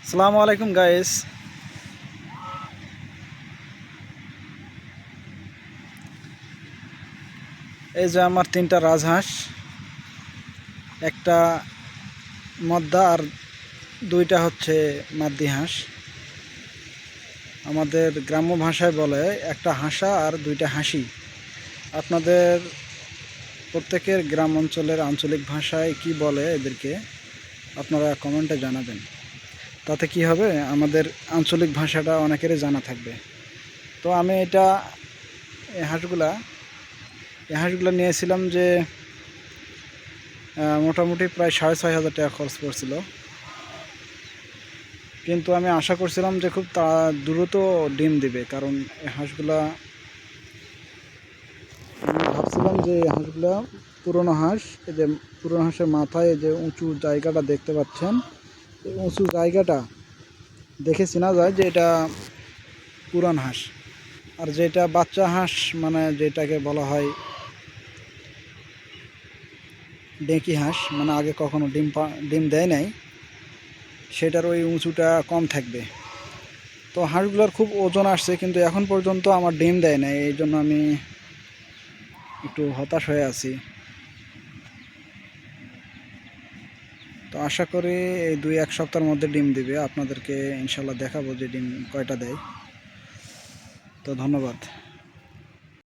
আসসালামু আলাইকুম গাইস। এই যে আমার তিনটা রাজহাঁস, একটা মদ্দা আর দুইটা হচ্ছে মাদ্দি হাঁস। আমাদের গ্রাম্য ভাষায় বলে একটা হাঁসা আর দুইটা হাসি। আপনাদের প্রত্যেকের গ্রাম অঞ্চলের আঞ্চলিক ভাষায় কি বলে এদেরকে আপনারা কমেন্টে জানাবেন। তাতে কি হবে, আমাদের আঞ্চলিক ভাষাটা অনেকেরই জানা থাকবে। তো আমি এই হাঁসগুলা নিয়েছিলাম যে মোটামুটি প্রায় 6,500 টাকা খরচ পড়ছিল। কিন্তু আমি আশা করছিলাম যে খুব দ্রুত ডিম দিবে, কারণ এই হাঁসগুলা আমি ভাবছিলাম যে এই হাঁসগুলা পুরনো হাঁস। এই যে পুরনো হাঁসের মাথায় যে উঁচু জায়গাটা দেখতে পাচ্ছেন, এই উঁচু জায়গাটা দেখে চেনা যায় যে এটা পুরান হাঁস। আর যেটা বাচ্চা হাঁস, মানে যেটাকে বলা হয় ডেকি হাঁস, মানে আগে কখনো ডিম দেয় নাই, সেটার ওই উঁচুটা কম থাকবে। তো হাঁসগুলোর খুব ওজন আসছে, কিন্তু এখন পর্যন্ত আমার ডিম দেয় নাই। এই জন্য আমি একটু হতাশ হয়ে আছি। তো আশা করি এই 2-1 সপ্তাহের মধ্যে ডিম দিবে। আপনাদেরকে ইনশাল্লাহ দেখাবো যে ডিম কয়টা দেয়। তো ধন্যবাদ।